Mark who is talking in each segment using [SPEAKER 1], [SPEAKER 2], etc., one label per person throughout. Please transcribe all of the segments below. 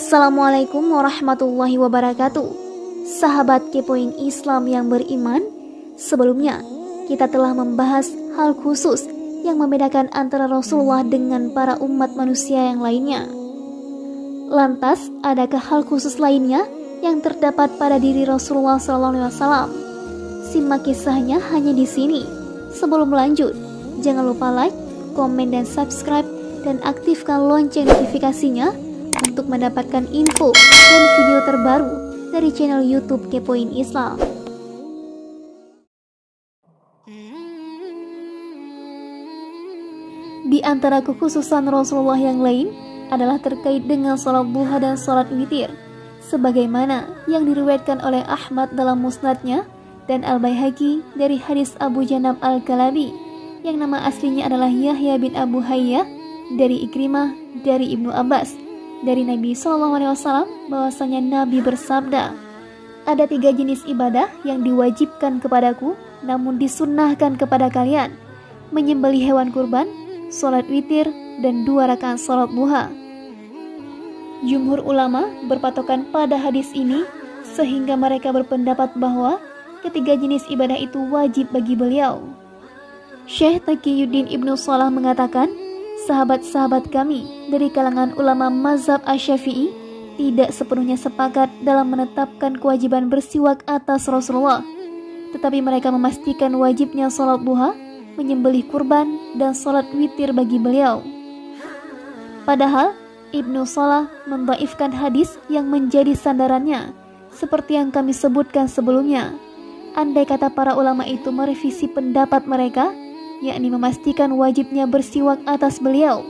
[SPEAKER 1] Assalamualaikum warahmatullahi wabarakatuh. Sahabat Kepoin Islam yang beriman, sebelumnya kita telah membahas hal khusus yang membedakan antara Rasulullah dengan para umat manusia yang lainnya. Lantas, adakah hal khusus lainnya yang terdapat pada diri Rasulullah SAW? Simak kisahnya hanya di sini. Sebelum lanjut, jangan lupa like, komen, dan subscribe, dan aktifkan lonceng notifikasinya untuk mendapatkan info dan video terbaru dari channel YouTube Kepoin Islam. Di antara kekhususan Rasulullah yang lain adalah terkait dengan sholat duha dan sholat witir, sebagaimana yang diriwayatkan oleh Ahmad dalam musnadnya dan Al-Baihaqi dari hadis Abu Janab Al-Kalabi yang nama aslinya adalah Yahya bin Abu Hayyah dari Ikrimah dari Ibnu Abbas dari Nabi SAW bahwasanya Nabi bersabda, ada 3 jenis ibadah yang diwajibkan kepadaku namun disunnahkan kepada kalian: menyembelih hewan kurban, sholat witir, dan 2 rakaat sholat duha. Jumhur ulama berpatokan pada hadis ini sehingga mereka berpendapat bahwa ketiga jenis ibadah itu wajib bagi beliau. Syekh Taqiyuddin Ibnu Shalah mengatakan, sahabat-sahabat kami dari kalangan ulama mazhab Asy-Syafi'i tidak sepenuhnya sepakat dalam menetapkan kewajiban bersiwak atas Rasulullah, tetapi mereka memastikan wajibnya sholat duha, menyembelih kurban, dan sholat witir bagi beliau. Padahal Ibnu Shalah mendhaifkan hadis yang menjadi sandarannya, seperti yang kami sebutkan sebelumnya. Andai kata para ulama itu merevisi pendapat mereka, yakni memastikan wajibnya bersiwak atas beliau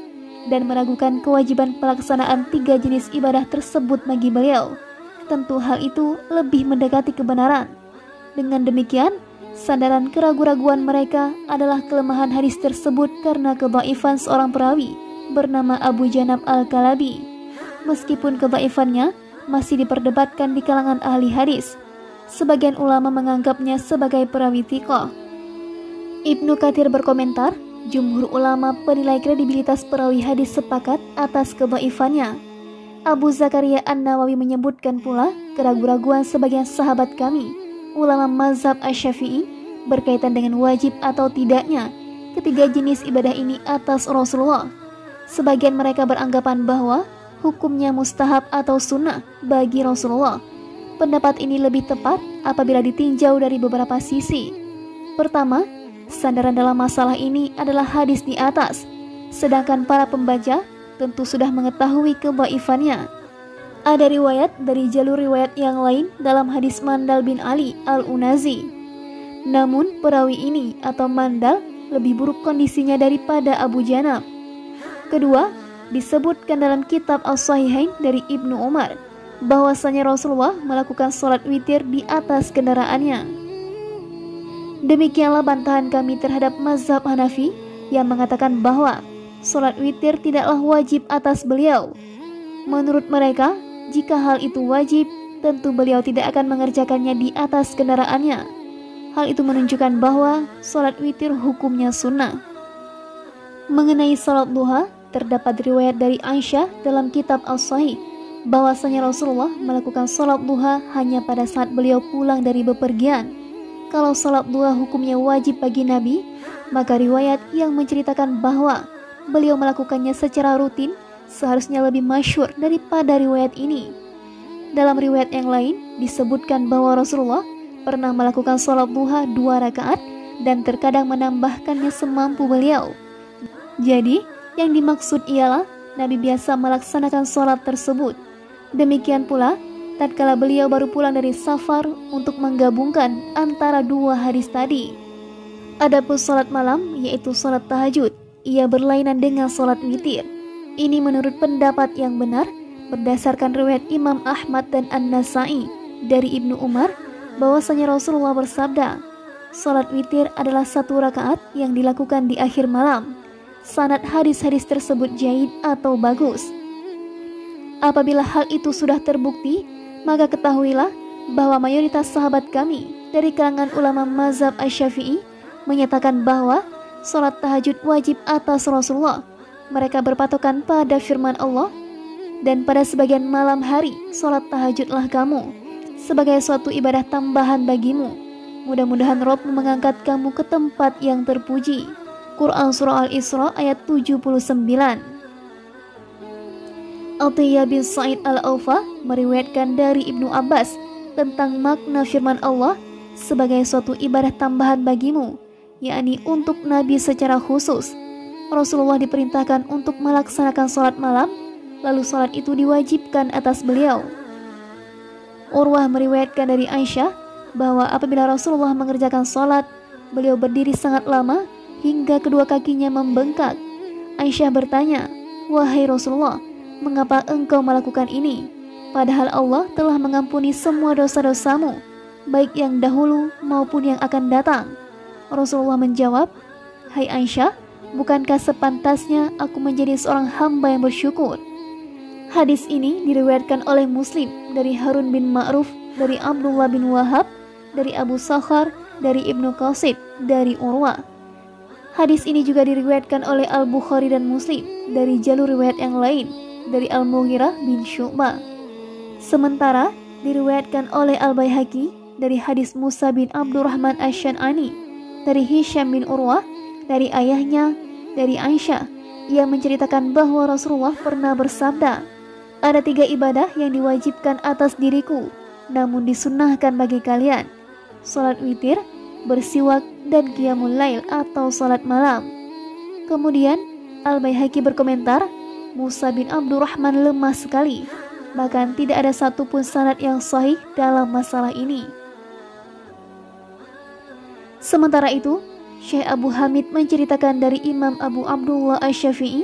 [SPEAKER 1] dan meragukan kewajiban pelaksanaan 3 jenis ibadah tersebut bagi beliau, tentu hal itu lebih mendekati kebenaran. Dengan demikian, sandaran keraguan-raguan mereka adalah kelemahan hadis tersebut karena kedhaifan seorang perawi bernama Abu Janab Al-Kalabi. Meskipun kedhaifannya masih diperdebatkan di kalangan ahli hadis, sebagian ulama menganggapnya sebagai perawi thiqah. Ibnu Katsir berkomentar, jumhur ulama penilai kredibilitas perawi hadis sepakat atas kedhaifannya. Abu Zakaria An-Nawawi menyebutkan pula keraguan-raguan sebagian sahabat kami, ulama mazhab Asy-Syafi'i, berkaitan dengan wajib atau tidaknya ketiga jenis ibadah ini atas Rasulullah. Sebagian mereka beranggapan bahwa hukumnya mustahab atau sunnah bagi Rasulullah. Pendapat ini lebih tepat apabila ditinjau dari beberapa sisi. Pertama, sandaran dalam masalah ini adalah hadis di atas, sedangkan para pembaca tentu sudah mengetahui kedhaifannya. Ada riwayat dari jalur riwayat yang lain dalam hadis Mandal bin Ali Al-Unazi. Namun perawi ini atau Mandal lebih buruk kondisinya daripada Abu Janab. Kedua, disebutkan dalam kitab As-Sahihain dari Ibnu Umar bahwasanya Rasulullah melakukan sholat witir di atas kendaraannya. Demikianlah bantahan kami terhadap mazhab Hanafi yang mengatakan bahwa sholat witir tidaklah wajib atas beliau. Menurut mereka, jika hal itu wajib, tentu beliau tidak akan mengerjakannya di atas kendaraannya. Hal itu menunjukkan bahwa sholat witir hukumnya sunnah. Mengenai sholat duha, terdapat riwayat dari Aisyah dalam kitab As-Sahih bahwasanya Rasulullah melakukan sholat duha hanya pada saat beliau pulang dari bepergian. Kalau sholat duha hukumnya wajib bagi Nabi, maka riwayat yang menceritakan bahwa beliau melakukannya secara rutin seharusnya lebih masyhur daripada riwayat ini. Dalam riwayat yang lain disebutkan bahwa Rasulullah pernah melakukan sholat duha 2 rakaat dan terkadang menambahkannya semampu beliau. Jadi, yang dimaksud ialah Nabi biasa melaksanakan sholat tersebut. Demikian pula tatkala beliau baru pulang dari safar untuk menggabungkan antara 2 hadis tadi. Adapun sholat malam, yaitu sholat tahajud, ia berlainan dengan sholat witir. Ini menurut pendapat yang benar berdasarkan riwayat Imam Ahmad dan An-Nasa'i dari Ibnu Umar bahwasanya Rasulullah bersabda, sholat witir adalah 1 rakaat yang dilakukan di akhir malam. Sanad hadis-hadis tersebut jaid atau bagus. Apabila hal itu sudah terbukti, maka ketahuilah bahwa mayoritas sahabat kami dari kalangan ulama mazhab Asy-Syafi'i menyatakan bahwa sholat tahajud wajib atas Rasulullah. Mereka berpatokan pada firman Allah, Dan pada sebagian malam hari, sholat tahajudlah kamu, sebagai suatu ibadah tambahan bagimu. Mudah-mudahan Rabb mengangkat kamu ke tempat yang terpuji. Quran Surah Al-Isra ayat 79. Atiyah bin Sa'id Al-Aufa meriwayatkan dari Ibnu Abbas tentang makna firman Allah sebagai suatu ibadah tambahan bagimu, yakni untuk Nabi secara khusus. Rasulullah diperintahkan untuk melaksanakan sholat malam, lalu sholat itu diwajibkan atas beliau. Urwah meriwayatkan dari Aisyah bahwa apabila Rasulullah mengerjakan sholat, beliau berdiri sangat lama hingga kedua kakinya membengkak. Aisyah bertanya, "Wahai Rasulullah, mengapa engkau melakukan ini? Padahal Allah telah mengampuni semua dosa-dosamu, baik yang dahulu maupun yang akan datang." Rasulullah menjawab, "Hai Aisyah, bukankah sepantasnya aku menjadi seorang hamba yang bersyukur?" Hadis ini diriwayatkan oleh Muslim dari Harun bin Ma'ruf, dari Abdullah bin Wahab, dari Abu Sakhar, dari Ibnu Qasid, dari Urwah. Hadis ini juga diriwayatkan oleh Al-Bukhari dan Muslim dari jalur riwayat yang lain, dari Al-Mughirah bin Syu'bah. Sementara diriwayatkan oleh Al-Baihaqi dari hadis Musa bin Abdurrahman Asy-Syan'ani dari Hisham bin Urwah dari ayahnya, dari Aisyah, yang menceritakan bahwa Rasulullah pernah bersabda, "Ada 3 ibadah yang diwajibkan atas diriku, namun disunnahkan bagi kalian: sholat witir, bersiwak, dan qiyamul lail atau sholat malam." Kemudian Al-Baihaqi berkomentar, Musa bin Abdurrahman lemah sekali, bahkan tidak ada satupun sanad yang sahih dalam masalah ini. Sementara itu, Syekh Abu Hamid menceritakan dari Imam Abu Abdullah Asy-Syafi'i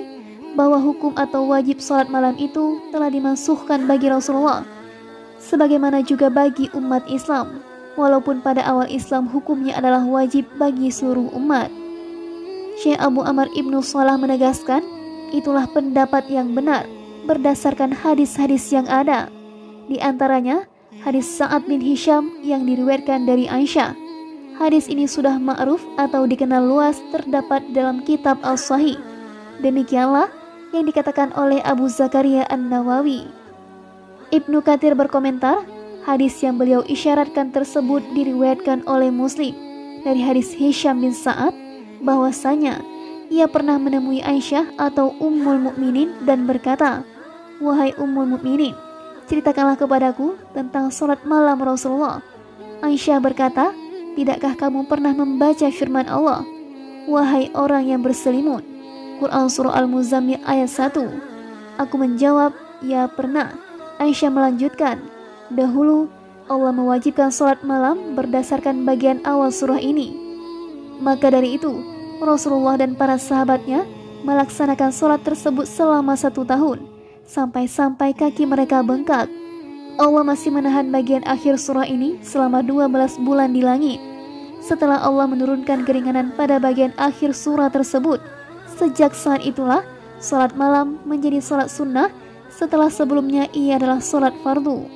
[SPEAKER 1] bahwa hukum atau wajib sholat malam itu telah dimansuhkan bagi Rasulullah, sebagaimana juga bagi umat Islam, walaupun pada awal Islam hukumnya adalah wajib bagi seluruh umat. Syekh Abu Amr Ibnu Shalah menegaskan, itulah pendapat yang benar berdasarkan hadis-hadis yang ada, di antaranya hadis Sa'ad bin Hisham yang diriwayatkan dari Aisyah. Hadis ini sudah ma'ruf atau dikenal luas terdapat dalam kitab Al-Sahih. Demikianlah yang dikatakan oleh Abu Zakaria An-Nawawi. Ibnu Katsir berkomentar, hadis yang beliau isyaratkan tersebut diriwayatkan oleh Muslim dari hadis Hisham bin Sa'ad bahwasanya ia pernah menemui Aisyah atau Ummul Mukminin dan berkata, "Wahai Ummul Mukminin, ceritakanlah kepadaku tentang sholat malam Rasulullah." Aisyah berkata, "Tidakkah kamu pernah membaca firman Allah, 'Wahai orang yang berselimut'?" Quran Surah Al-Muzammil ayat 1. Aku menjawab, "Ya pernah." Aisyah melanjutkan, "Dahulu Allah mewajibkan sholat malam berdasarkan bagian awal surah ini. Maka dari itu Rasulullah dan para sahabatnya melaksanakan sholat tersebut selama 1 tahun, sampai-sampai kaki mereka bengkak. Allah masih menahan bagian akhir surah ini selama 12 bulan di langit. Setelah Allah menurunkan keringanan pada bagian akhir surah tersebut, sejak saat itulah sholat malam menjadi sholat sunnah, setelah sebelumnya ia adalah sholat fardu."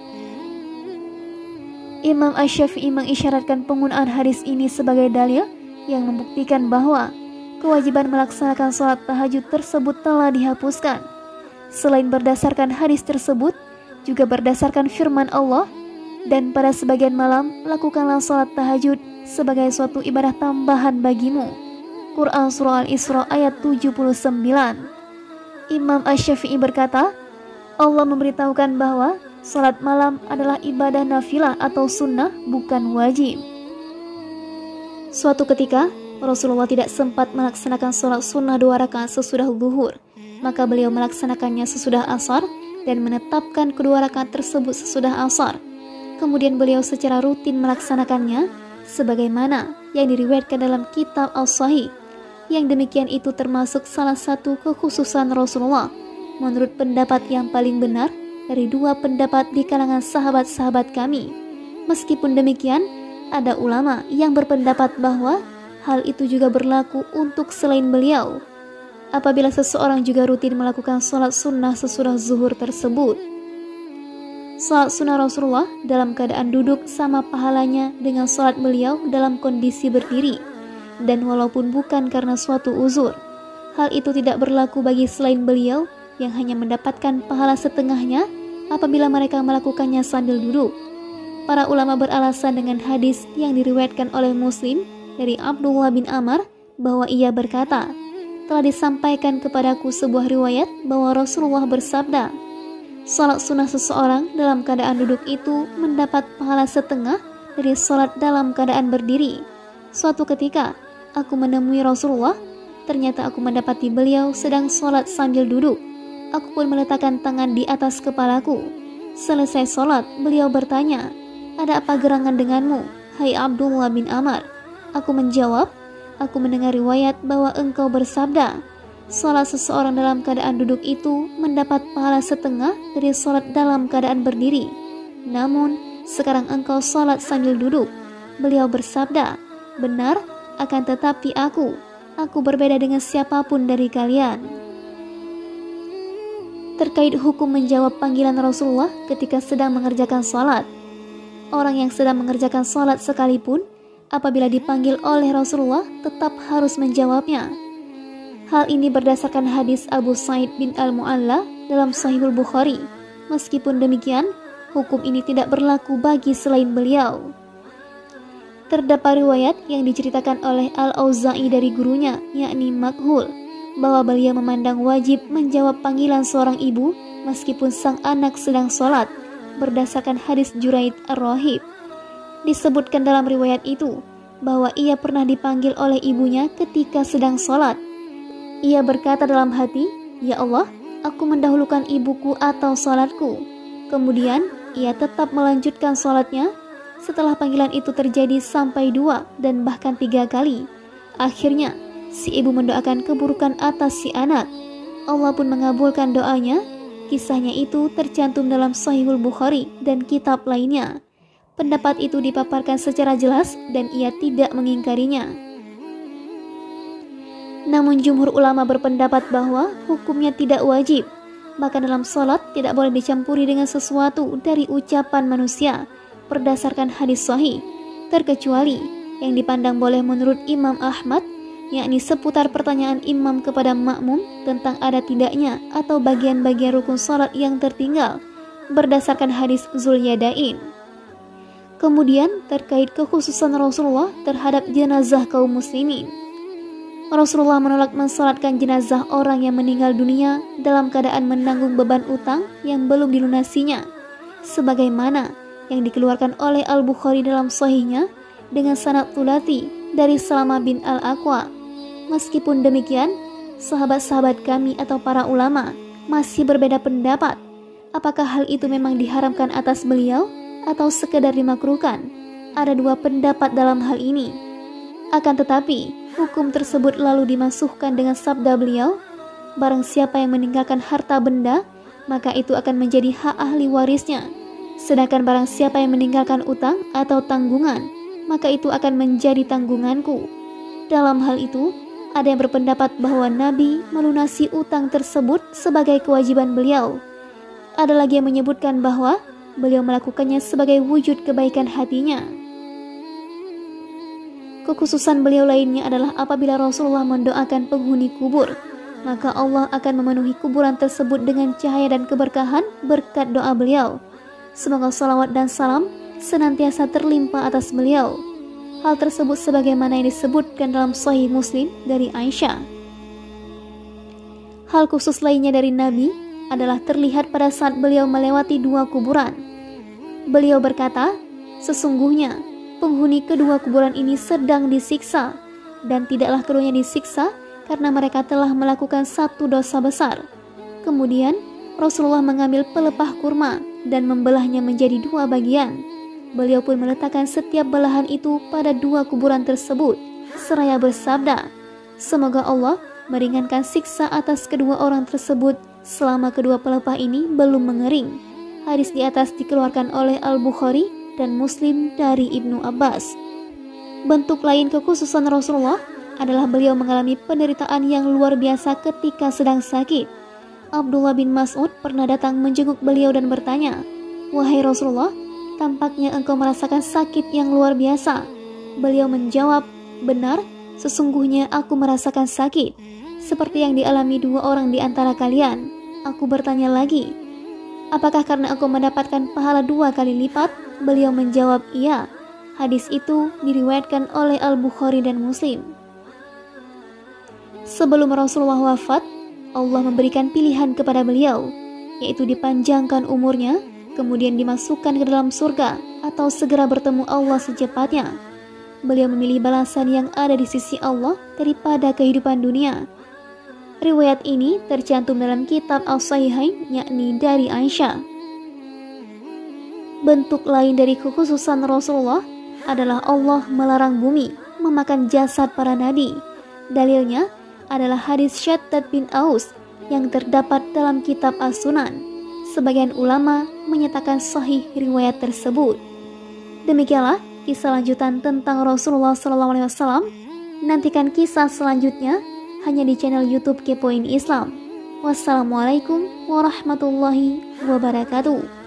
[SPEAKER 1] Imam Asy-Syafi'i mengisyaratkan penggunaan hadis ini sebagai dalil yang membuktikan bahwa kewajiban melaksanakan sholat tahajud tersebut telah dihapuskan. Selain berdasarkan hadis tersebut, juga berdasarkan firman Allah, "Dan pada sebagian malam lakukanlah sholat tahajud sebagai suatu ibadah tambahan bagimu." Quran Surah Al-Isra ayat 79. Imam Asy-Syafi'i berkata, Allah memberitahukan bahwa sholat malam adalah ibadah nafilah atau sunnah, bukan wajib. Suatu ketika, Rasulullah tidak sempat melaksanakan sholat sunnah 2 rakaat sesudah zuhur, maka beliau melaksanakannya sesudah asar dan menetapkan kedua rakaat tersebut sesudah asar. Kemudian beliau secara rutin melaksanakannya, sebagaimana yang diriwayatkan dalam kitab Al-Sahih. Yang demikian itu termasuk salah satu kekhususan Rasulullah, menurut pendapat yang paling benar dari 2 pendapat di kalangan sahabat-sahabat kami. Meskipun demikian, ada ulama yang berpendapat bahwa hal itu juga berlaku untuk selain beliau, apabila seseorang juga rutin melakukan sholat sunnah sesudah zuhur tersebut. Sholat sunnah Rasulullah dalam keadaan duduk sama pahalanya dengan sholat beliau dalam kondisi berdiri, dan walaupun bukan karena suatu uzur. Hal itu tidak berlaku bagi selain beliau yang hanya mendapatkan pahala setengahnya apabila mereka melakukannya sambil duduk. Para ulama beralasan dengan hadis yang diriwayatkan oleh Muslim dari Abdullah bin Amr bahwa ia berkata, telah disampaikan kepadaku sebuah riwayat bahwa Rasulullah bersabda, salat sunnah seseorang dalam keadaan duduk itu mendapat pahala setengah dari salat dalam keadaan berdiri. Suatu ketika, aku menemui Rasulullah, ternyata aku mendapati beliau sedang salat sambil duduk. Aku pun meletakkan tangan di atas kepalaku. Selesai salat, beliau bertanya, ada apa gerangan denganmu, hai Abdullah bin Amr? Aku menjawab, aku mendengar riwayat bahwa engkau bersabda, salat seseorang dalam keadaan duduk itu mendapat pahala setengah dari salat dalam keadaan berdiri. Namun, sekarang engkau salat sambil duduk. Beliau bersabda, benar, akan tetapi aku berbeda dengan siapapun dari kalian. Terkait hukum menjawab panggilan Rasulullah ketika sedang mengerjakan salat. Orang yang sedang mengerjakan salat sekalipun, apabila dipanggil oleh Rasulullah, tetap harus menjawabnya. Hal ini berdasarkan hadis Abu Sa'id bin Al-Mu'alla dalam Sahihul Bukhari. Meskipun demikian, hukum ini tidak berlaku bagi selain beliau. Terdapat riwayat yang diceritakan oleh Al-Auza'i dari gurunya, yakni Makhul, bahwa beliau memandang wajib menjawab panggilan seorang ibu meskipun sang anak sedang sholat, berdasarkan hadis Juraid Ar-Rahib. Disebutkan dalam riwayat itu bahwa ia pernah dipanggil oleh ibunya ketika sedang sholat. Ia berkata dalam hati, ya Allah, aku mendahulukan ibuku atau sholatku. Kemudian ia tetap melanjutkan sholatnya. Setelah panggilan itu terjadi sampai 2 dan bahkan 3 kali, akhirnya si ibu mendoakan keburukan atas si anak. Allah pun mengabulkan doanya. Kisahnya itu tercantum dalam Sahihul Bukhari dan kitab lainnya. Pendapat itu dipaparkan secara jelas dan ia tidak mengingkarinya. Namun jumhur ulama berpendapat bahwa hukumnya tidak wajib. Maka dalam sholat tidak boleh dicampuri dengan sesuatu dari ucapan manusia berdasarkan hadis sahih, terkecuali yang dipandang boleh menurut Imam Ahmad, yakni seputar pertanyaan imam kepada makmum tentang ada tidaknya atau bagian-bagian rukun salat yang tertinggal berdasarkan hadis Zulyadain. Kemudian terkait kekhususan Rasulullah terhadap jenazah kaum muslimin. Rasulullah menolak mensalatkan jenazah orang yang meninggal dunia dalam keadaan menanggung beban utang yang belum dilunasinya, sebagaimana yang dikeluarkan oleh Al-Bukhari dalam sahihnya dengan sanad Thulathi dari Salama bin Al-Aqwa. Meskipun demikian, sahabat-sahabat kami atau para ulama masih berbeda pendapat. Apakah hal itu memang diharamkan atas beliau atau sekedar dimakruhkan? Ada 2 pendapat dalam hal ini. Akan tetapi, hukum tersebut lalu dimasukkan dengan sabda beliau, barang siapa yang meninggalkan harta benda, maka itu akan menjadi hak ahli warisnya. Sedangkan barang siapa yang meninggalkan utang atau tanggungan, maka itu akan menjadi tanggunganku. Dalam hal itu, ada yang berpendapat bahwa Nabi melunasi utang tersebut sebagai kewajiban beliau. Ada lagi yang menyebutkan bahwa beliau melakukannya sebagai wujud kebaikan hatinya. Kekhususan beliau lainnya adalah apabila Rasulullah mendoakan penghuni kubur, maka Allah akan memenuhi kuburan tersebut dengan cahaya dan keberkahan berkat doa beliau. Semoga salawat dan salam senantiasa terlimpah atas beliau. Hal tersebut sebagaimana yang disebutkan dalam Sahih Muslim dari Aisyah. Hal khusus lainnya dari Nabi adalah terlihat pada saat beliau melewati 2 kuburan. Beliau berkata, sesungguhnya penghuni kedua kuburan ini sedang disiksa, dan tidaklah keduanya disiksa karena mereka telah melakukan satu dosa besar. Kemudian Rasulullah mengambil pelepah kurma dan membelahnya menjadi 2 bagian. Beliau pun meletakkan setiap belahan itu pada 2 kuburan tersebut, seraya bersabda, semoga Allah meringankan siksa atas kedua orang tersebut selama kedua pelepah ini belum mengering. Hadis di atas dikeluarkan oleh Al-Bukhari dan Muslim dari Ibnu Abbas. Bentuk lain kekhususan Rasulullah adalah beliau mengalami penderitaan yang luar biasa ketika sedang sakit. Abdullah bin Mas'ud pernah datang menjenguk beliau dan bertanya, wahai Rasulullah, tampaknya engkau merasakan sakit yang luar biasa. Beliau menjawab, benar, sesungguhnya aku merasakan sakit, seperti yang dialami 2 orang di antara kalian. Aku bertanya lagi, apakah karena aku mendapatkan pahala 2 kali lipat? Beliau menjawab, iya. Hadis itu diriwayatkan oleh Al-Bukhari dan Muslim. Sebelum Rasulullah wafat, Allah memberikan pilihan kepada beliau, yaitu dipanjangkan umurnya, kemudian dimasukkan ke dalam surga, atau segera bertemu Allah secepatnya. Beliau memilih balasan yang ada di sisi Allah daripada kehidupan dunia. Riwayat ini tercantum dalam kitab As-Sahihain, yakni dari Aisyah. Bentuk lain dari kekhususan Rasulullah adalah Allah melarang bumi memakan jasad para nabi. Dalilnya adalah hadis Syaddad bin Aus yang terdapat dalam kitab As-Sunan. Sebagian ulama menyatakan sahih riwayat tersebut. Demikianlah kisah lanjutan tentang Rasulullah SAW. Nantikan kisah selanjutnya hanya di channel YouTube Kepoin Islam. Wassalamualaikum warahmatullahi wabarakatuh.